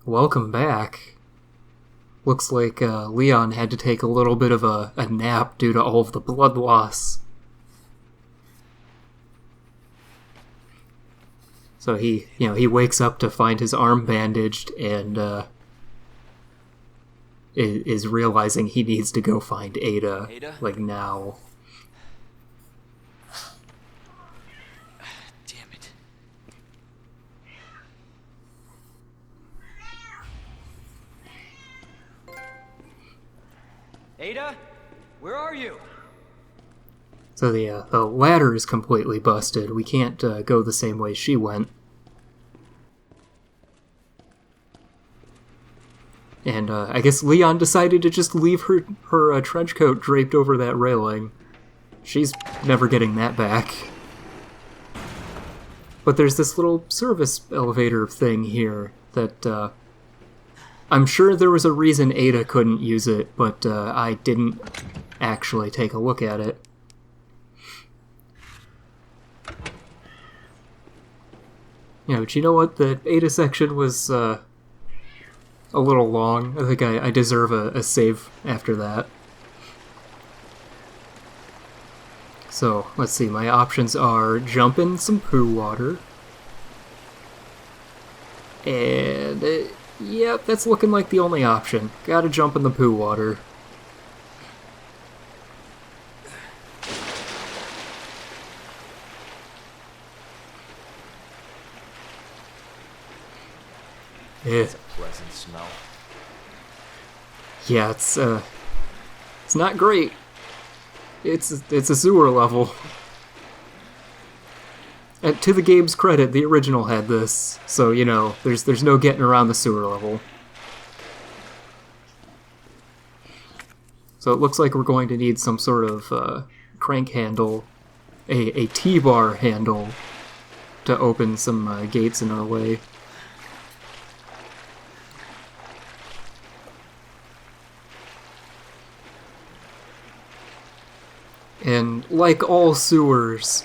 Welcome back. Looks like Leon had to take a little bit of a nap due to all of the blood loss. So he wakes up to find his arm bandaged and is realizing he needs to go find Ada, like now. Damn it. Ada? Where are you? So the ladder is completely busted. We can't go the same way she went. And I guess Leon decided to just leave her trench coat draped over that railing. She's never getting that back. But there's this little service elevator thing here that I'm sure there was a reason Ada couldn't use it, but I didn't actually take a look at it. Yeah, but you know what? The Ada section was a little long. I think I deserve a save after that. So, let's see. My options are jump in some poo water. And, yep, that's looking like the only option. Gotta jump in the poo water. It's a pleasant smell. Yeah, it's not great. It's a sewer level. And to the game's credit, the original had this, so there's no getting around the sewer level. So it looks like we're going to need some sort of crank handle, a T-bar handle, to open some gates in our way. And like all sewers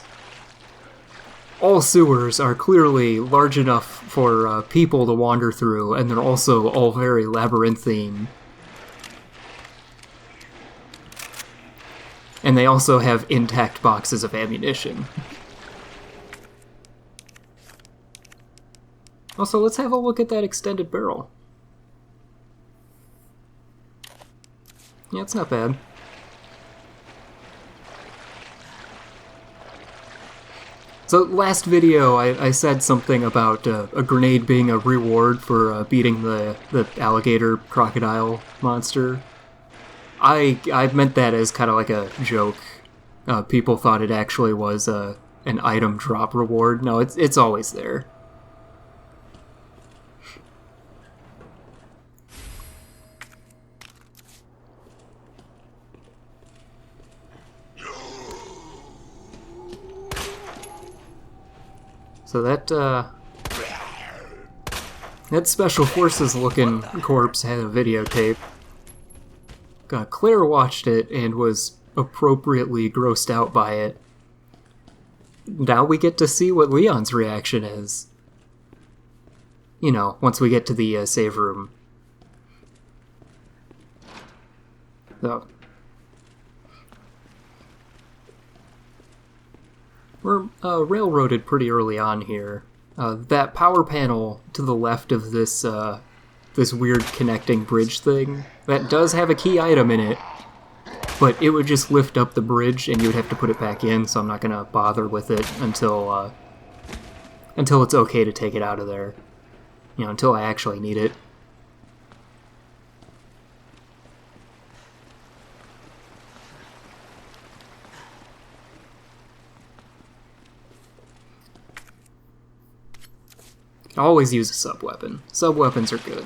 are clearly large enough for people to wander through, and they're also all very labyrinthine. And they also have intact boxes of ammunition. Also, let's have a look at that extended barrel. Yeah, it's not bad. So last video, I said something about a grenade being a reward for beating the alligator crocodile monster. I meant that as kind of like a joke. People thought it actually was an item drop reward. No, it's always there. So that Special Forces looking corpse had a videotape. Claire watched it and was appropriately grossed out by it. Now we get to see what Leon's reaction is. Once we get to the save room. So. We're railroaded pretty early on here. That power panel to the left of this this weird connecting bridge thing, that does have a key item in it, but it would just lift up the bridge and you would have to put it back in, so I'm not going to bother with it until it's okay to take it out of there. Until I actually need it. Always use a sub-weapon. Sub-weapons are good.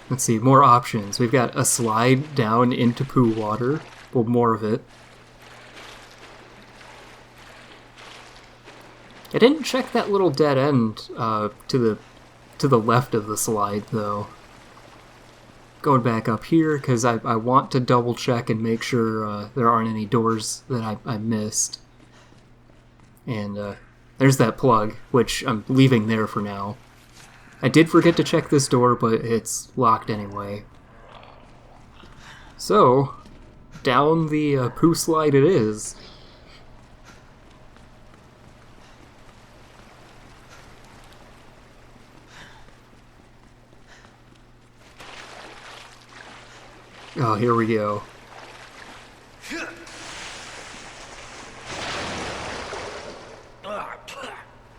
Let's see, more options. We've got a slide down into poo water. Well, more of it. I didn't check that little dead end to the left of the slide, though. Going back up here, because I want to double check and make sure there aren't any doors that I missed. And there's that plug, which I'm leaving there for now. I did forget to check this door, but it's locked anyway. So, down the poo slide it is. Oh, here we go.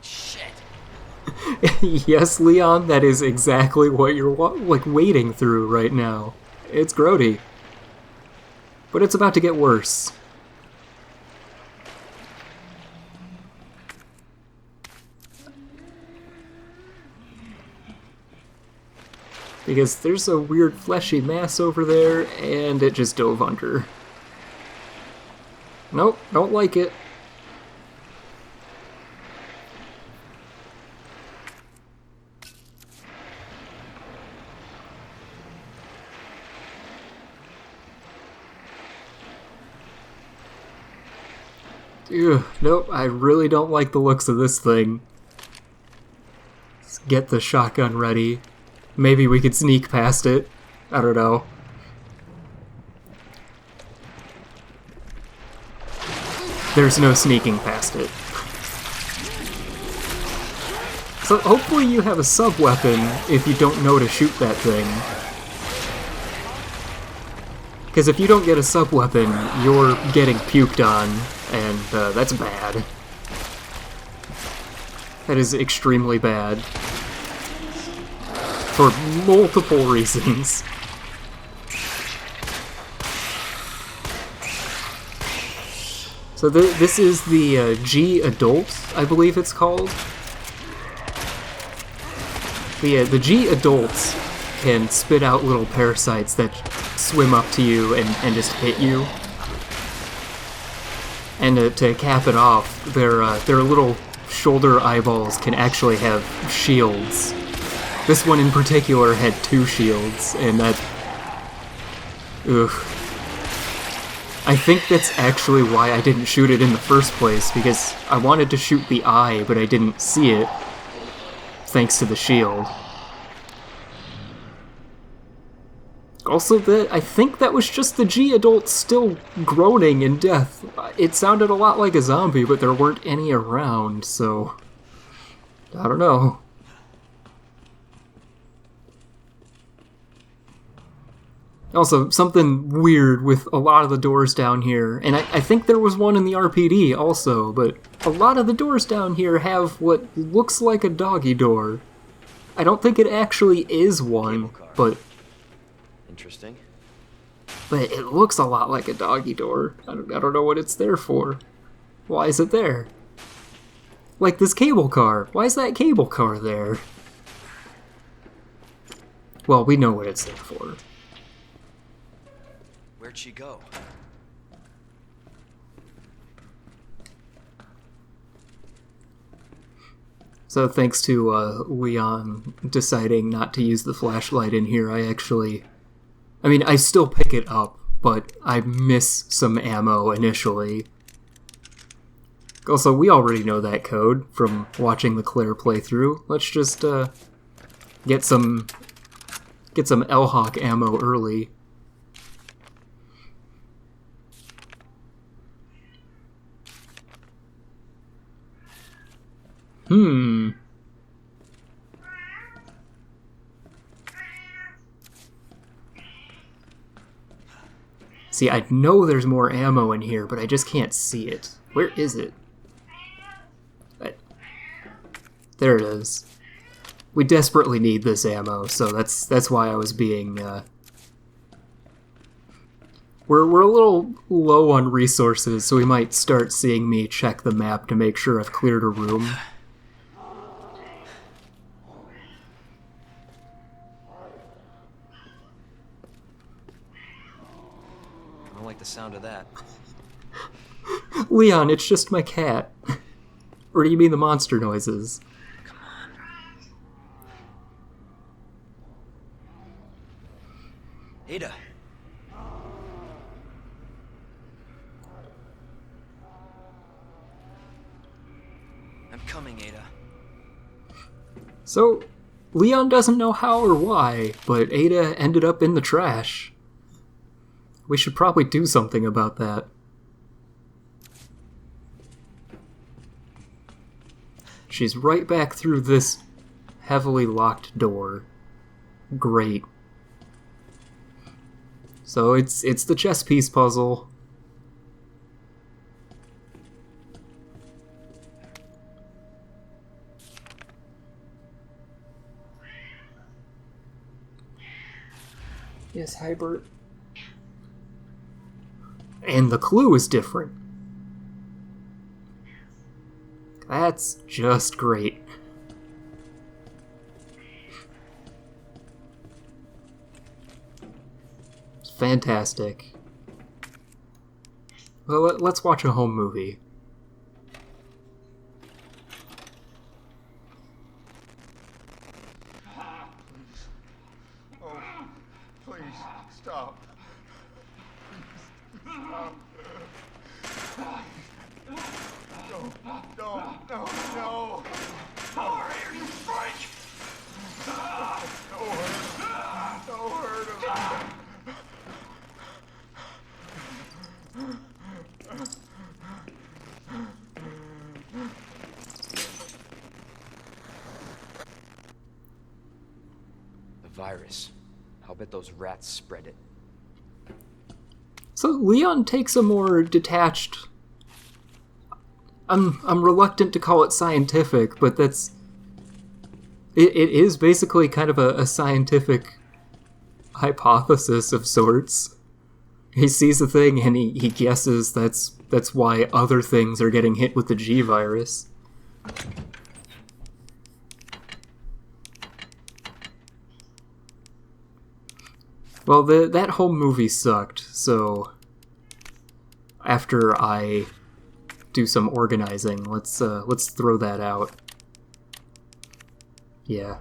Shit. Yes, Leon, that is exactly what you're like wading through right now. It's grody. But it's about to get worse. Because there's a weird fleshy mass over there, and it just dove under. Nope, don't like it. Ugh, nope, I really don't like the looks of this thing. Let's get the shotgun ready. Maybe we could sneak past it. I don't know. There's no sneaking past it. So hopefully you have a sub-weapon if you don't know to shoot that thing. Because if you don't get a sub-weapon, you're getting puked on, and that's bad. That is extremely bad. For multiple reasons. So this is the G Adult, I believe it's called. The G Adults can spit out little parasites that swim up to you and just hit you. And to cap it off, their little shoulder eyeballs can actually have shields. This one in particular had 2 shields, and that... Ugh. I think that's actually why I didn't shoot it in the first place, because I wanted to shoot the eye, but I didn't see it, thanks to the shield. Also, I think that was just the G-Adult still groaning in death. It sounded a lot like a zombie, but there weren't any around, so... I don't know. Also, something weird with a lot of the doors down here, and I think there was one in the RPD also, but a lot of the doors down here have what looks like a doggy door. I don't think it actually is one, but... Interesting. But it looks a lot like a doggy door. I don't know what it's there for. Why is it there? Like this cable car. Why is that cable car there? Well, we know what it's there for. Where'd she go? So thanks to Leon deciding not to use the flashlight in here, I mean, I still pick it up, but I miss some ammo initially. Also, we already know that code from watching the Claire playthrough. Let's just get some L-Hawk ammo early. See, I know there's more ammo in here, but I just can't see it. Where is it? There it is. We desperately need this ammo, so that's why I was being, We're a little low on resources, so we might start seeing me check the map to make sure I've cleared a room. I don't like the sound of that. Leon, it's just my cat. Or do you mean the monster noises? Come on. Ada. I'm coming, Ada. So, Leon doesn't know how or why, but Ada ended up in the trash. We should probably do something about that. She's right back through this heavily locked door. Great. So it's the chess piece puzzle. Yes, Hybert. And the clue is different. That's just great. It's fantastic. Well, let's watch a home movie. Oh, please, stop. No. Over here, you freak! No hurt him. The virus. I'll bet those rats spread it. So Leon takes a more detached... I'm reluctant to call it scientific, but that's... It is basically kind of a scientific hypothesis of sorts. He sees a thing and he guesses that's why other things are getting hit with the G virus. Well, that whole movie sucked, so after I do some organizing, let's throw that out. Yeah.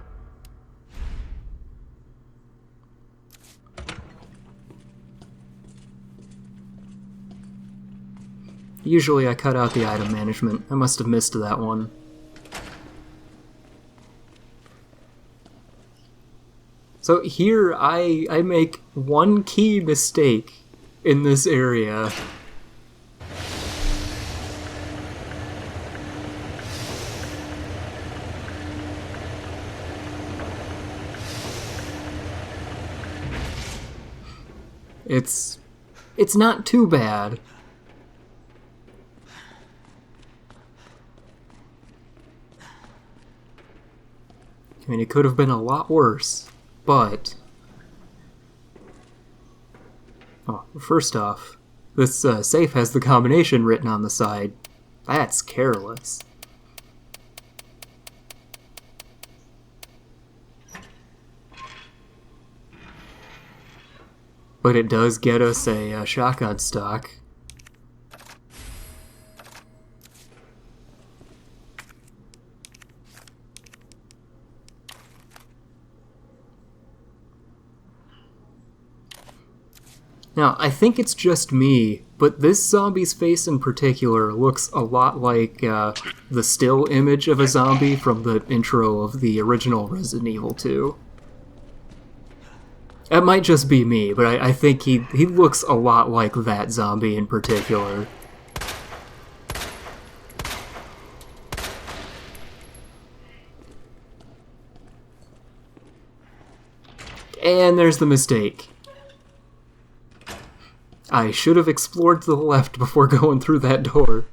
Usually I cut out the item management. I must have missed that one. So here I make one key mistake in this area. It's not too bad. I mean, it could have been a lot worse, but... Oh, first off, this safe has the combination written on the side. That's careless. But it does get us a shotgun stock. Now, I think it's just me, but this zombie's face in particular looks a lot like the still image of a zombie from the intro of the original Resident Evil 2. It might just be me, but I think he looks a lot like that zombie in particular. And there's the mistake. I should have explored to the left before going through that door.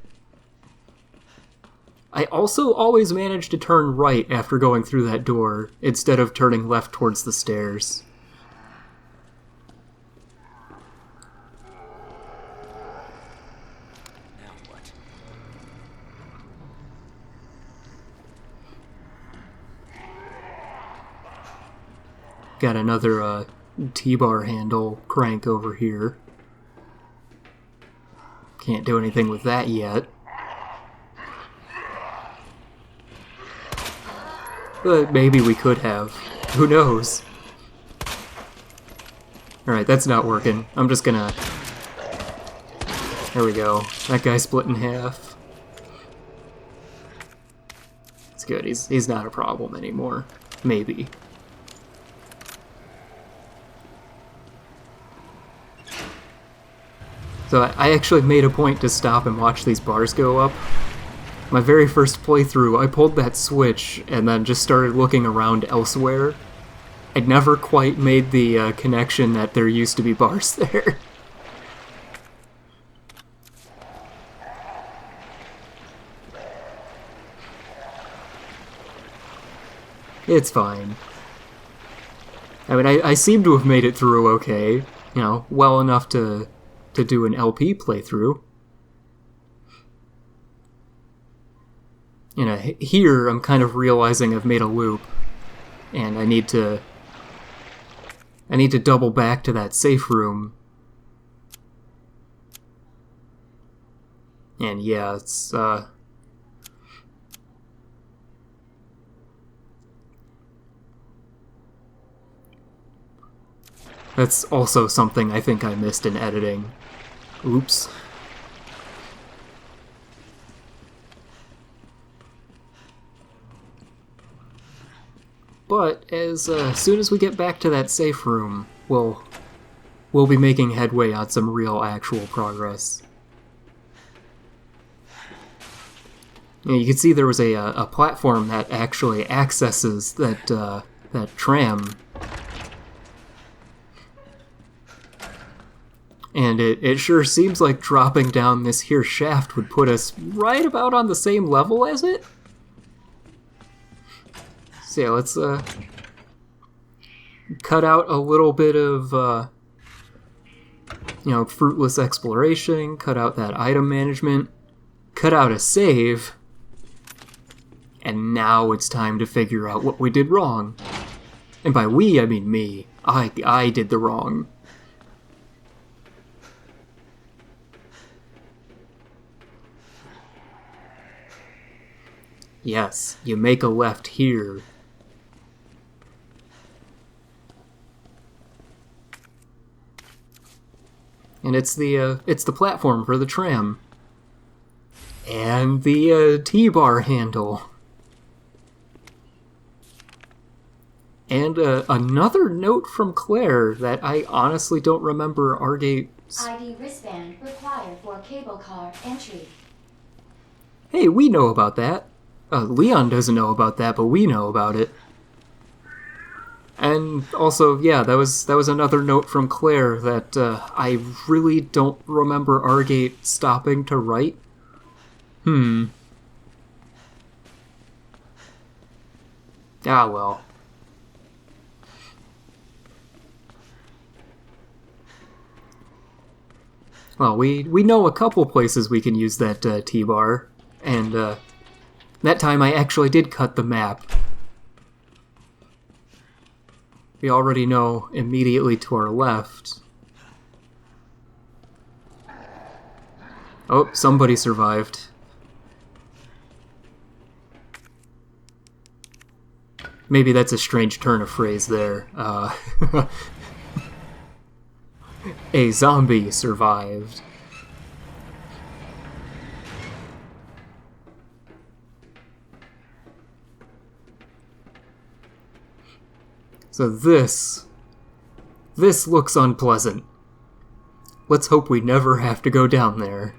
I also always manage to turn right after going through that door, instead of turning left towards the stairs. Now what? Got another T-bar handle crank over here. Can't do anything with that yet. But maybe we could have. Who knows? Alright, that's not working. I'm just gonna... There we go. That guy split in half. It's good. He's not a problem anymore. maybe. So I actually made a point to stop and watch these bars go up. My very first playthrough, I pulled that switch and then just started looking around elsewhere. I never quite made the connection that there used to be bars there. It's fine. I mean, I seem to have made it through okay. You know, well enough to do an LP playthrough. You know, here I'm kind of realizing I've made a loop, and I need to double back to that safe room. And yeah, it's that's also something I think I missed in editing. Oops. But as soon as we get back to that safe room, we'll be making headway on some real, actual progress. You can see there was a platform that actually accesses that tram. And it sure seems like dropping down this here shaft would put us right about on the same level as it. So yeah, let's cut out a little bit of fruitless exploration, cut out that item management, cut out a save, and now it's time to figure out what we did wrong. And by we, I mean me. I did the wrong. Yes, you make a left here. And it's the platform for the tram. And the T-bar handle. And another note from Claire that I honestly don't remember Argate's... ID wristband required for cable car entry. Hey, we know about that. Leon doesn't know about that, but we know about it. And also, yeah, that was another note from Claire that I really don't remember Argate stopping to write. Ah, well. Well, we know a couple places we can use that T-bar, and that time I actually did cut the map. We already know immediately to our left. Oh, somebody survived. Maybe that's a strange turn of phrase there. A zombie survived. So this looks unpleasant. Let's hope we never have to go down there.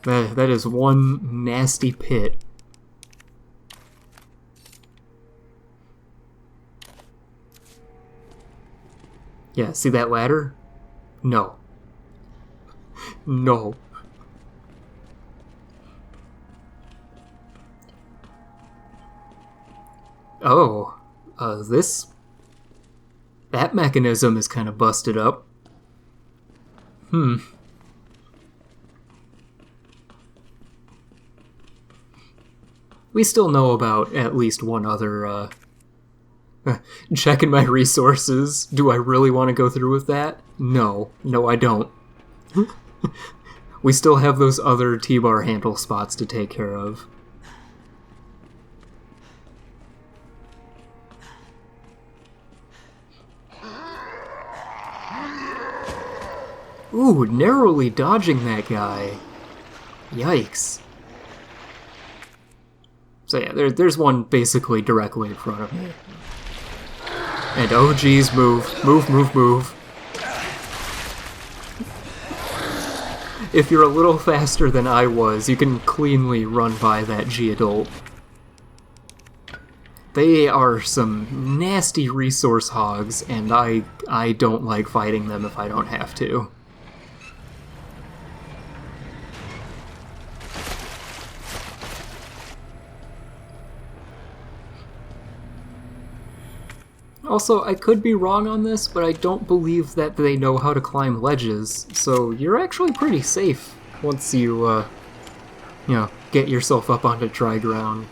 That is one nasty pit. Yeah, see that ladder? No. No. Oh, that mechanism is kind of busted up. We still know about at least one other, checking my resources. Do I really want to go through with that? No, I don't. We still have those other T-bar handle spots to take care of. Ooh, narrowly dodging that guy. Yikes. So yeah, there's one basically directly in front of me. And oh geez, move. Move, move, move. If you're a little faster than I was, you can cleanly run by that G-Adult. They are some nasty resource hogs, and I don't like fighting them if I don't have to. Also, I could be wrong on this, but I don't believe that they know how to climb ledges, so you're actually pretty safe once you, get yourself up onto dry ground.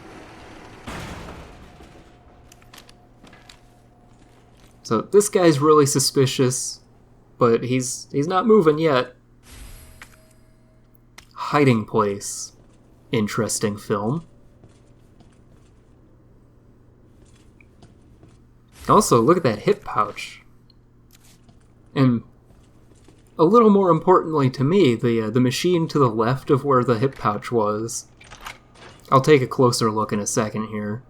So this guy's really suspicious, but he's not moving yet. Hiding Place. Interesting film. Also, look at that hip pouch. And a little more importantly to me, the machine to the left of where the hip pouch was. I'll take a closer look in a second here.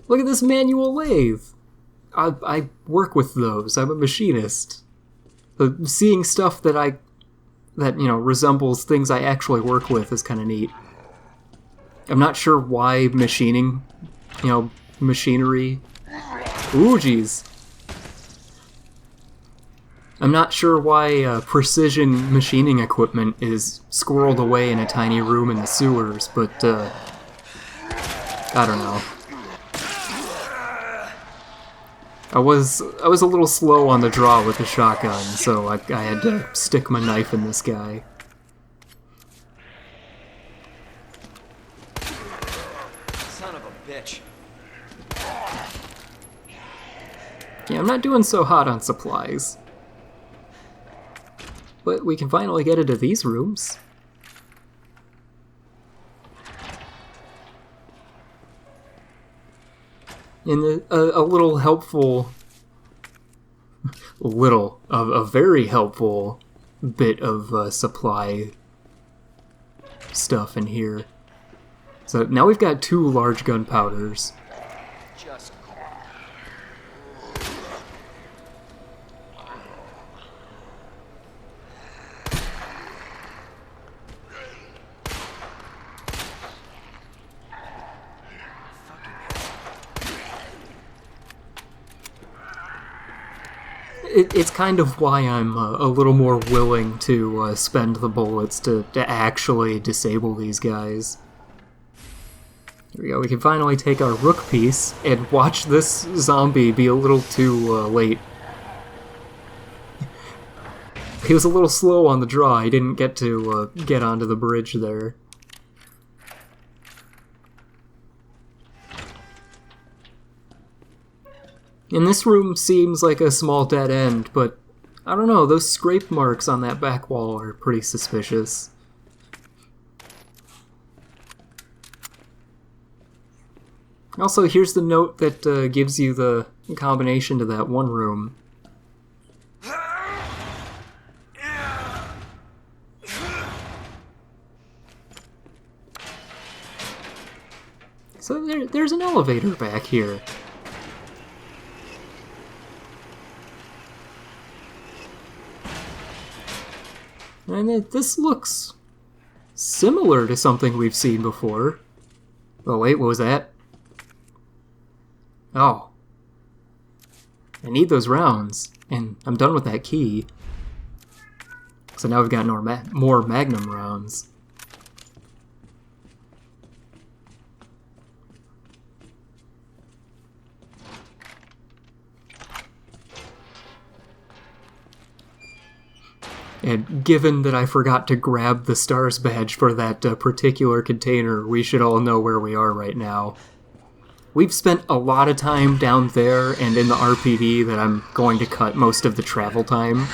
Look at this manual lathe! I work with those. I'm a machinist. Seeing stuff that resembles things I actually work with is kind of neat. I'm not sure why machining, machinery... Ooh, jeez. I'm not sure why precision machining equipment is squirreled away in a tiny room in the sewers, but, I don't know. I was a little slow on the draw with the shotgun, so I had to stick my knife in this guy. Son of a bitch. Yeah, I'm not doing so hot on supplies. But we can finally get into these rooms. And a little helpful... a very helpful bit of supply stuff in here. So now we've got 2 large gunpowders. Just It's kind of why I'm a little more willing to spend the bullets to actually disable these guys. Here we go, we can finally take our rook piece and watch this zombie be a little too late. He was a little slow on the draw, he didn't get to get onto the bridge there. And this room seems like a small dead end, but I don't know, those scrape marks on that back wall are pretty suspicious. Also, here's the note that gives you the combination to that one room. So there's an elevator back here. And this looks similar to something we've seen before. Oh wait, what was that? Oh. I need those rounds, and I'm done with that key. So now we've got more Magnum rounds. And given that I forgot to grab the STARS badge for that particular container, we should all know where we are right now. We've spent a lot of time down there and in the RPD that I'm going to cut most of the travel time.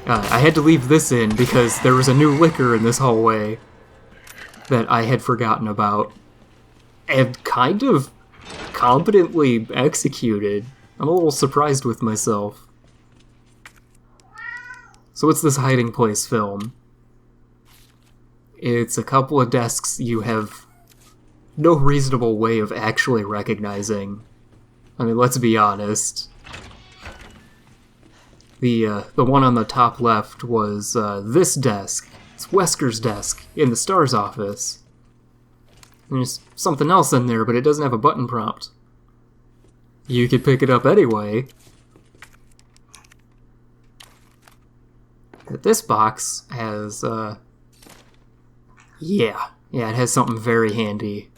I had to leave this in because there was a new liquor in this hallway that I had forgotten about. And kind of competently executed. I'm a little surprised with myself. So what's this hiding place film? It's a couple of desks you have no reasonable way of actually recognizing. I mean, let's be honest. The one on the top left was this desk. It's Wesker's desk in the STARS office. There's something else in there, but it doesn't have a button prompt. You could pick it up anyway. But this box has, yeah, it has something very handy.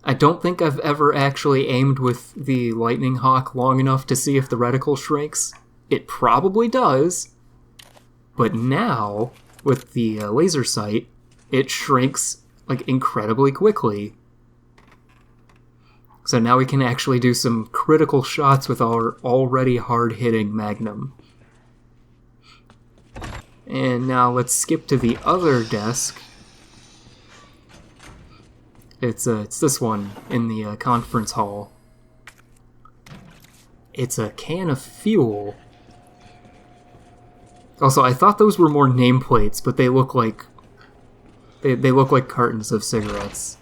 I don't think I've ever actually aimed with the Lightning Hawk long enough to see if the reticle shrinks. It probably does. But now, with the laser sight, it shrinks, like, incredibly quickly. So now we can actually do some critical shots with our already hard-hitting Magnum. And now let's skip to the other desk. It's this one in the conference hall. It's a can of fuel. Also, I thought those were more nameplates, but they look like they look like cartons of cigarettes.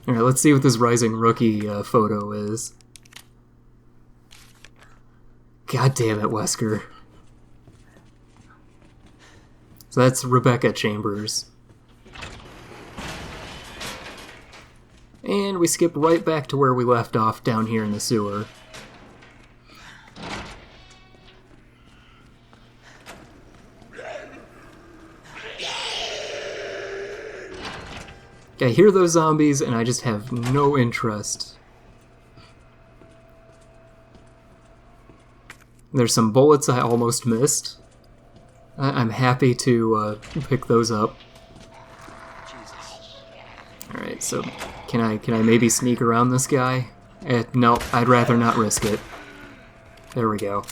All right, let's see what this Rising Rookie photo is. God damn it, Wesker. So that's Rebecca Chambers. And we skip right back to where we left off down here in the sewer. I hear those zombies and I just have no interest. There's some bullets I almost missed. I'm happy to pick those up. Alright, so can I maybe sneak around this guy? No, I'd rather not risk it. There we go.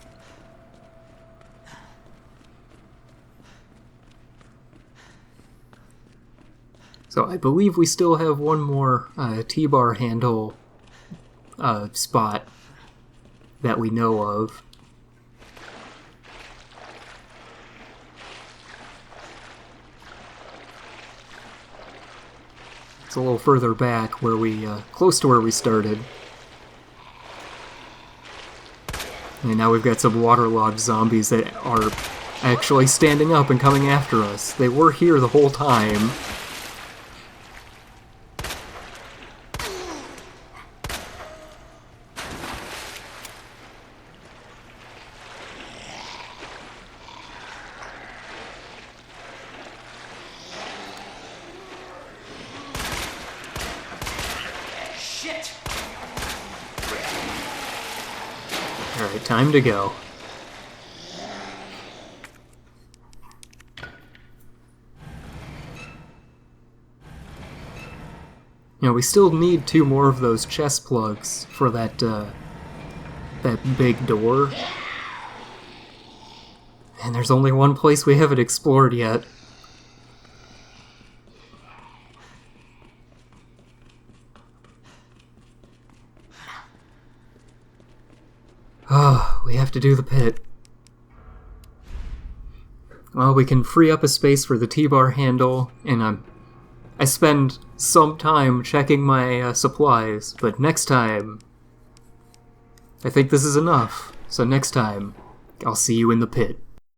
So I believe we still have one more T-bar handle spot that we know of. It's a little further back, where we close to where we started. And now we've got some waterlogged zombies that are actually standing up and coming after us. They were here the whole time. Alright, time to go. You know, we still need 2 more of those chest plugs for that big door. And there's only one place we haven't explored yet. Oh, we have to do the pit. Well, we can free up a space for the T-bar handle, and I spend some time checking my supplies, but next time, I think this is enough. So next time, I'll see you in the pit.